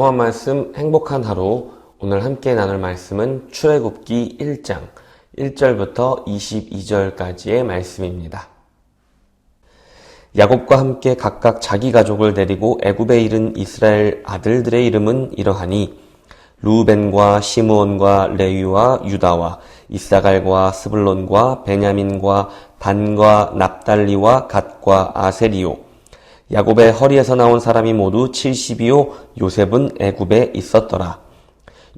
통합 말씀 행복한 하루. 오늘 함께 나눌 말씀은 출애굽기 1장 1절부터 22절까지의 말씀입니다. 야곱과 함께 각각 자기 가족을 데리고 애굽에 이른 이스라엘 아들들의 이름은 이러하니 루벤과 시므온과 레위와 유다와 이사갈과 스불론과 베냐민과 단과 납달리와 갓과 아세리요. 야곱의 허리에서 나온 사람이 모두 70이요 요셉은 애굽에 있었더라.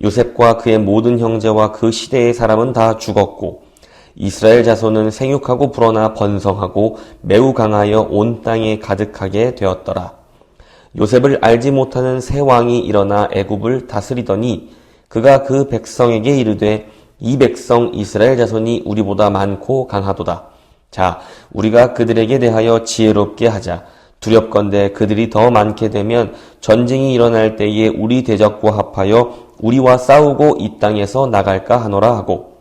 요셉과 그의 모든 형제와 그 시대의 사람은 다 죽었고 이스라엘 자손은 생육하고 불어나 번성하고 매우 강하여 온 땅에 가득하게 되었더라. 요셉을 알지 못하는 새 왕이 일어나 애굽을 다스리더니 그가 그 백성에게 이르되 이 백성 이스라엘 자손이 우리보다 많고 강하도다. 자, 우리가 그들에게 대하여 지혜롭게 하자. 두렵건대 그들이 더 많게 되면 전쟁이 일어날 때에 우리 대적과 합하여 우리와 싸우고 이 땅에서 나갈까 하노라 하고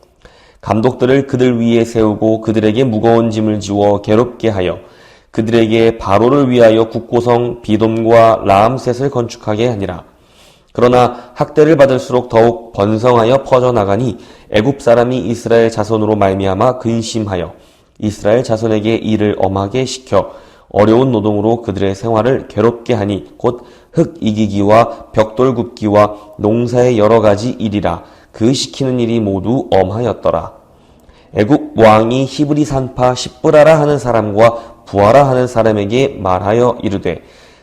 감독들을 그들 위에 세우고 그들에게 무거운 짐을 지워 괴롭게 하여 그들에게 바로를 위하여 국고성 비돔과 라암셋을 건축하게 하니라. 그러나 학대를 받을수록 더욱 번성하여 퍼져나가니 애굽 사람이 이스라엘 자손으로 말미암아 근심하여 이스라엘 자손에게 일을 엄하게 시켜 어려운 노동으로 그들의 생활을 괴롭게 하니 곧 흙 이기기와 벽돌 굽기와 농사의 여러 가지 일이라. 그 시키는 일이 모두 엄하였더라. 애굽 왕이 히브리 산파 십브라라 하는 사람과 부하라 하는 사람에게 말하여 이르되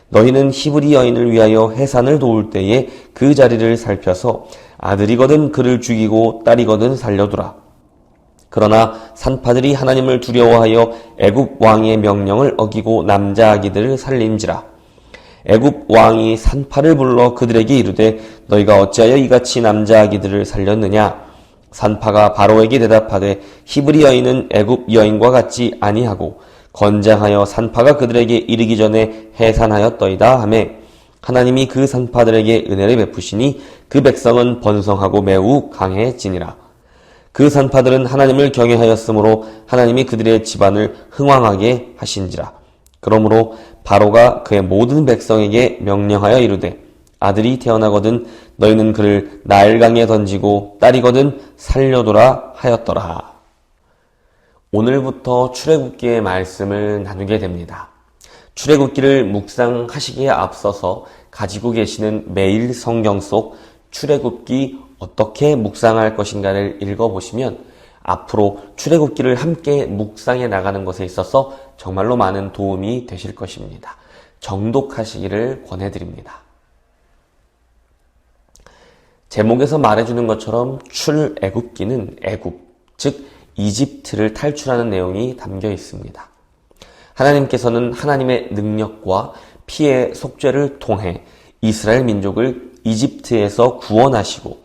너희는 히브리 여인을 위하여 해산을 도울 때에 그 자리를 살펴서 아들이거든 그를 죽이고 딸이거든 살려두라. 그러나 산파들이 하나님을 두려워하여 애굽 왕의 명령을 어기고 남자 아기들을 살림지라. 애굽 왕이 산파를 불러 그들에게 이르되 너희가 어찌하여 이같이 남자 아기들을 살렸느냐? 산파가 바로에게 대답하되 히브리 여인은 애굽 여인과 같지 아니하고 건장하여 산파가 그들에게 이르기 전에 해산하였더이다 하매 하나님이 그 산파들에게 은혜를 베푸시니 그 백성은 번성하고 매우 강해지니라. 그 산파들은 하나님을 경외하였으므로 하나님이 그들의 집안을 흥왕하게 하신지라. 그러므로 바로가 그의 모든 백성에게 명령하여 이르되 아들이 태어나거든 너희는 그를 나일강에 던지고 딸이거든 살려두라 하였더라. 오늘부터 출애굽기의 말씀을 나누게 됩니다. 출애굽기를 묵상하시기에 앞서서 가지고 계시는 매일 성경 속 출애굽기 어떻게 묵상할 것인가를 읽어보시면 앞으로 출애굽기를 함께 묵상해 나가는 것에 있어서 정말로 많은 도움이 되실 것입니다. 정독하시기를 권해드립니다. 제목에서 말해주는 것처럼 출애굽기는 애굽, 즉 이집트를 탈출하는 내용이 담겨 있습니다. 하나님께서는 하나님의 능력과 피의 속죄를 통해 이스라엘 민족을 이집트에서 구원하시고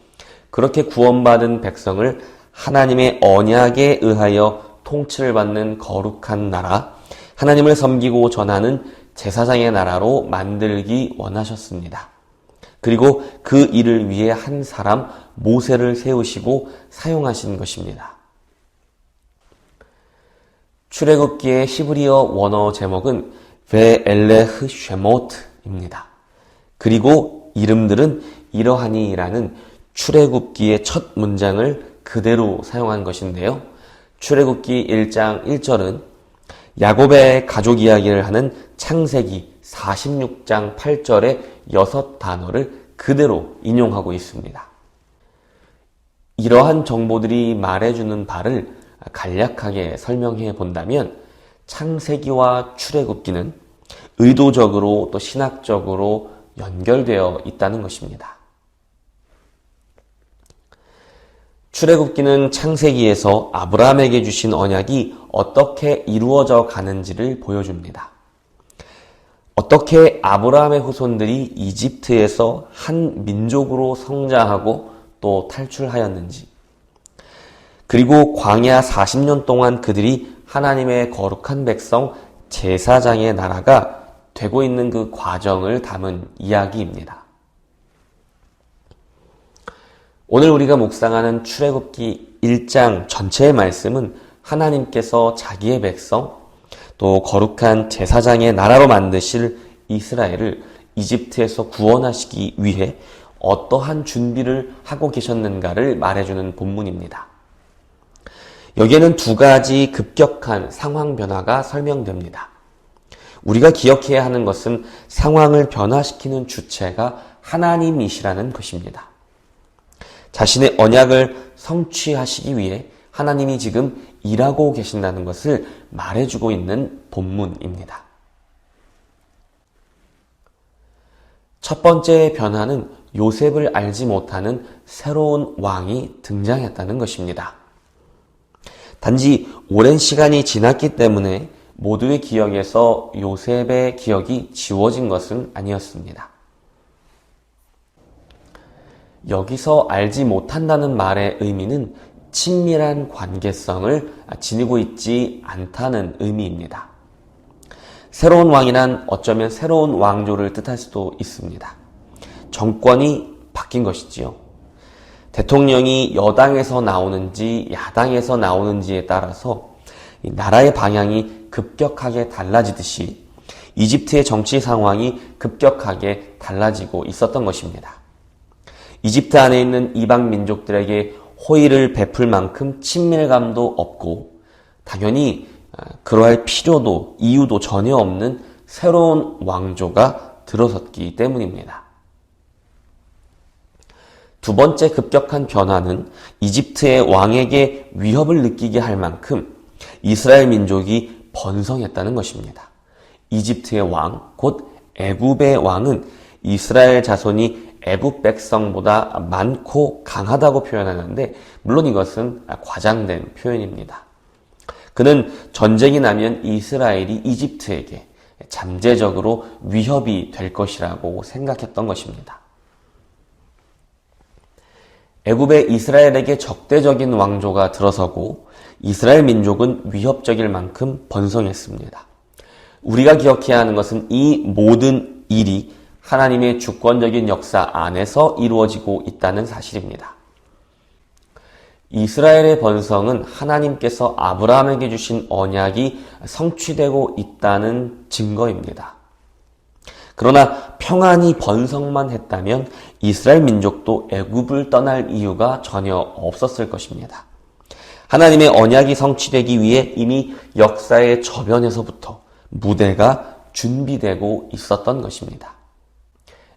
그렇게 구원받은 백성을 하나님의 언약에 의하여 통치를 받는 거룩한 나라, 하나님을 섬기고 전하는 제사장의 나라로 만들기 원하셨습니다. 그리고 그 일을 위해 한 사람 모세를 세우시고 사용하신 것입니다. 출애굽기의 히브리어 원어 제목은 베엘레흐 쉐모트입니다. 그리고 이름들은 이러하니라는 출애굽기의 첫 문장을 그대로 사용한 것인데요. 출애굽기 1장 1절은 야곱의 가족 이야기를 하는 창세기 46장 8절의 6단어를 그대로 인용하고 있습니다. 이러한 정보들이 말해주는 바를 간략하게 설명해 본다면 창세기와 출애굽기는 의도적으로 또 신학적으로 연결되어 있다는 것입니다. 출애굽기는 창세기에서 아브라함에게 주신 언약이 어떻게 이루어져 가는지를 보여줍니다. 어떻게 아브라함의 후손들이 이집트에서 한 민족으로 성장하고 또 탈출하였는지, 그리고 광야 40년 동안 그들이 하나님의 거룩한 백성 제사장의 나라가 되고 있는 그 과정을 담은 이야기입니다. 오늘 우리가 묵상하는 출애굽기 1장 전체의 말씀은 하나님께서 자기의 백성, 또 거룩한 제사장의 나라로 만드실 이스라엘을 이집트에서 구원하시기 위해 어떠한 준비를 하고 계셨는가를 말해주는 본문입니다. 여기에는 두 가지 급격한 상황 변화가 설명됩니다. 우리가 기억해야 하는 것은 상황을 변화시키는 주체가 하나님이시라는 것입니다. 자신의 언약을 성취하시기 위해 하나님이 지금 일하고 계신다는 것을 말해주고 있는 본문입니다. 첫 번째 변화는 요셉을 알지 못하는 새로운 왕이 등장했다는 것입니다. 단지 오랜 시간이 지났기 때문에 모두의 기억에서 요셉의 기억이 지워진 것은 아니었습니다. 여기서 알지 못한다는 말의 의미는 친밀한 관계성을 지니고 있지 않다는 의미입니다. 새로운 왕이란 어쩌면 새로운 왕조를 뜻할 수도 있습니다. 정권이 바뀐 것이지요. 대통령이 여당에서 나오는지 야당에서 나오는지에 따라서 나라의 방향이 급격하게 달라지듯이 이집트의 정치 상황이 급격하게 달라지고 있었던 것입니다. 이집트 안에 있는 이방 민족들에게 호의를 베풀 만큼 친밀감도 없고 당연히 그러할 필요도 이유도 전혀 없는 새로운 왕조가 들어섰기 때문입니다. 두 번째 급격한 변화는 이집트의 왕에게 위협을 느끼게 할 만큼 이스라엘 민족이 번성했다는 것입니다. 이집트의 왕, 곧 애굽의 왕은 이스라엘 자손이 애굽 백성보다 많고 강하다고 표현하는데 물론 이것은 과장된 표현입니다. 그는 전쟁이 나면 이스라엘이 이집트에게 잠재적으로 위협이 될 것이라고 생각했던 것입니다. 애굽의 이스라엘에게 적대적인 왕조가 들어서고 이스라엘 민족은 위협적일 만큼 번성했습니다. 우리가 기억해야 하는 것은 이 모든 일이 하나님의 주권적인 역사 안에서 이루어지고 있다는 사실입니다. 이스라엘의 번성은 하나님께서 아브라함에게 주신 언약이 성취되고 있다는 증거입니다. 그러나 평안히 번성만 했다면 이스라엘 민족도 애굽을 떠날 이유가 전혀 없었을 것입니다. 하나님의 언약이 성취되기 위해 이미 역사의 저변에서부터 무대가 준비되고 있었던 것입니다.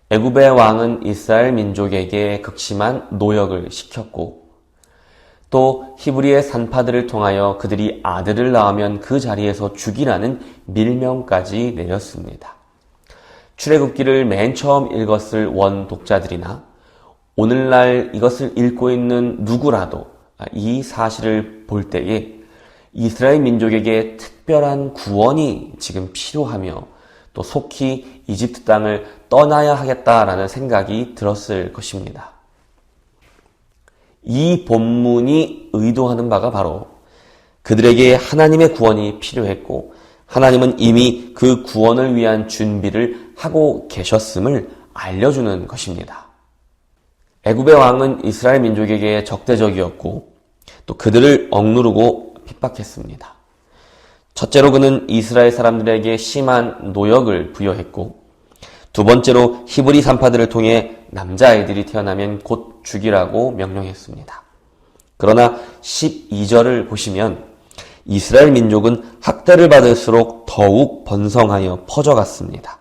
애굽의 왕은 이스라엘 민족에게 극심한 노역을 시켰고 또 히브리의 산파들을 통하여 그들이 아들을 낳으면 그 자리에서 죽이라는 밀명까지 내렸습니다. 출애굽기를 맨 처음 읽었을 원 독자들이나 오늘날 이것을 읽고 있는 누구라도 이 사실을 볼 때에 이스라엘 민족에게 특별한 구원이 지금 필요하며 또 속히 이집트 땅을 떠나야 하겠다라는 생각이 들었을 것입니다. 이 본문이 의도하는 바가 바로 그들에게 하나님의 구원이 필요했고 하나님은 이미 그 구원을 위한 준비를 하고 계셨음을 알려주는 것입니다. 애굽의 왕은 이스라엘 민족에게 적대적이었고 또 그들을 억누르고 핍박했습니다. 첫째로 그는 이스라엘 사람들에게 심한 노역을 부여했고 두 번째로 히브리 산파들을 통해 남자아이들이 태어나면 곧 죽이라고 명령했습니다. 그러나 12절을 보시면 이스라엘 민족은 학대를 받을수록 더욱 번성하여 퍼져갔습니다.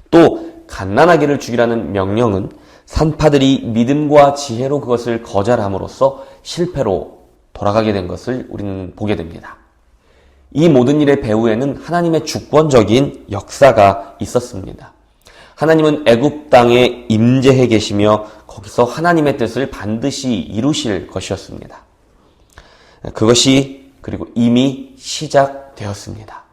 또 갓난아기를 죽이라는 명령은 산파들이 믿음과 지혜로 그것을 거절함으로써 실패로 돌아가게 된 것을 우리는 보게 됩니다. 이 모든 일의 배후에는 하나님의 주권적인 역사가 있었습니다. 하나님은 애굽 땅에 임재해 계시며 거기서 하나님의 뜻을 반드시 이루실 것이었습니다. 그것이 그리고 이미 시작되었습니다.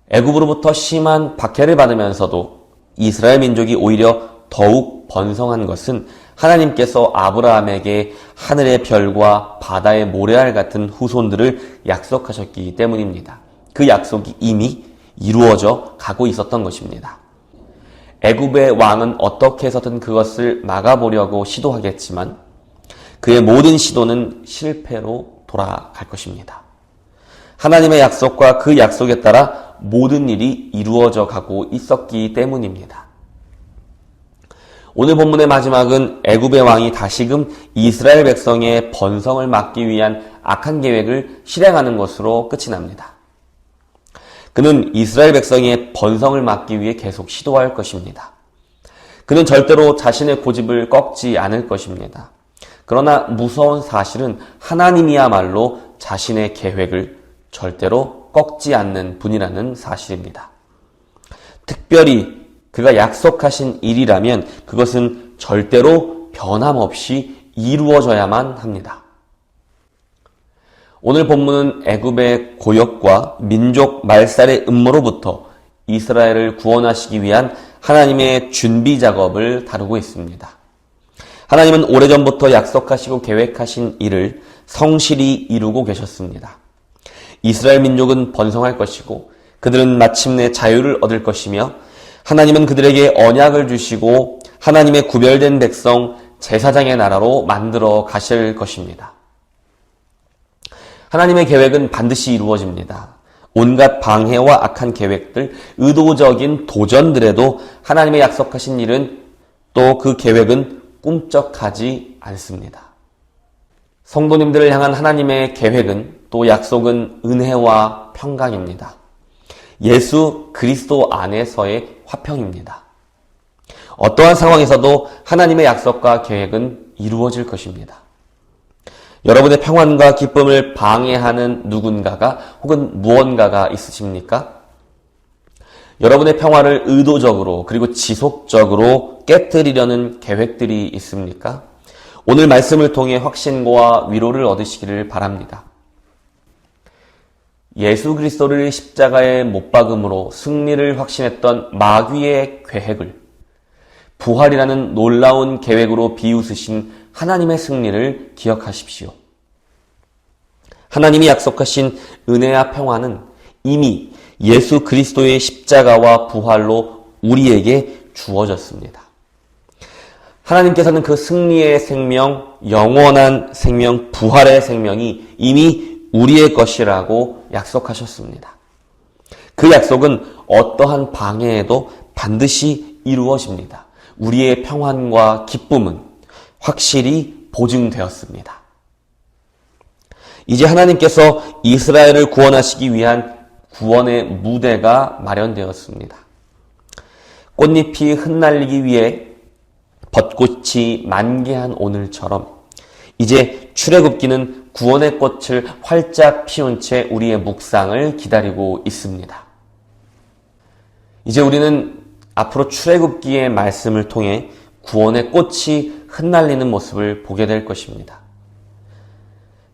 애굽으로부터 심한 박해를 받으면서도 이스라엘 민족이 오히려 더욱 번성한 것은 하나님께서 아브라함에게 하늘의 별과 바다의 모래알 같은 후손들을 약속하셨기 때문입니다. 그 약속이 이미 이루어져 가고 있었던 것입니다. 애굽의 왕은 어떻게 해서든 그것을 막아보려고 시도하겠지만 그의 모든 시도는 실패로 돌아갈 것입니다. 하나님의 약속과 그 약속에 따라 모든 일이 이루어져 가고 있었기 때문입니다. 오늘 본문의 마지막은 애굽의 왕이 다시금 이스라엘 백성의 번성을 막기 위한 악한 계획을 실행하는 것으로 끝이 납니다. 그는 이스라엘 백성의 번성을 막기 위해 계속 시도할 것입니다. 그는 절대로 자신의 고집을 꺾지 않을 것입니다. 그러나 무서운 사실은 하나님이야말로 자신의 계획을 절대로 꺾지 않는 분이라는 사실입니다. 특별히 그가 약속하신 일이라면 그것은 절대로 변함없이 이루어져야만 합니다. 오늘 본문은 애굽의 고역과 민족 말살의 음모로부터 이스라엘을 구원하시기 위한 하나님의 준비 작업을 다루고 있습니다. 하나님은 오래전부터 약속하시고 계획하신 일을 성실히 이루고 계셨습니다. 이스라엘 민족은 번성할 것이고 그들은 마침내 자유를 얻을 것이며 하나님은 그들에게 언약을 주시고 하나님의 구별된 백성 제사장의 나라로 만들어 가실 것입니다. 하나님의 계획은 반드시 이루어집니다. 온갖 방해와 악한 계획들, 의도적인 도전들에도 하나님의 약속하신 일은 또 그 계획은 꿈쩍하지 않습니다. 성도님들을 향한 하나님의 계획은 또 약속은 은혜와 평강입니다. 예수 그리스도 안에서의 화평입니다. 어떠한 상황에서도 하나님의 약속과 계획은 이루어질 것입니다. 여러분의 평안과 기쁨을 방해하는 누군가가 혹은 무언가가 있으십니까? 여러분의 평화를 의도적으로 그리고 지속적으로 깨뜨리려는 계획들이 있습니까? 오늘 말씀을 통해 확신과 위로를 얻으시기를 바랍니다. 예수 그리스도를 십자가에 못 박음으로 승리를 확신했던 마귀의 계획을 부활이라는 놀라운 계획으로 비웃으신 하나님의 승리를 기억하십시오. 하나님이 약속하신 은혜와 평화는 이미 예수 그리스도의 십자가와 부활로 우리에게 주어졌습니다. 하나님께서는 그 승리의 생명, 영원한 생명, 부활의 생명이 이미 우리의 것이라고 약속하셨습니다. 그 약속은 어떠한 방해에도 반드시 이루어집니다. 우리의 평안과 기쁨은 확실히 보증되었습니다. 이제 하나님께서 이스라엘을 구원하시기 위한 구원의 무대가 마련되었습니다. 꽃잎이 흩날리기 위해 벚꽃이 만개한 오늘처럼 이제 출애굽기는 구원의 꽃을 활짝 피운 채 우리의 묵상을 기다리고 있습니다. 이제 우리는 앞으로 출애굽기의 말씀을 통해 구원의 꽃이 흩날리는 모습을 보게 될 것입니다.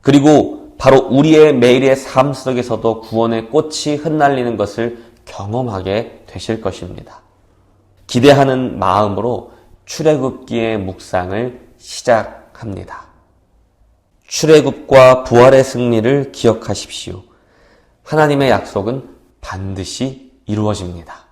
그리고 바로 우리의 매일의 삶 속에서도 구원의 꽃이 흩날리는 것을 경험하게 되실 것입니다. 기대하는 마음으로 출애굽기의 묵상을 시작합니다. 출애굽과 부활의 승리를 기억하십시오. 하나님의 약속은 반드시 이루어집니다.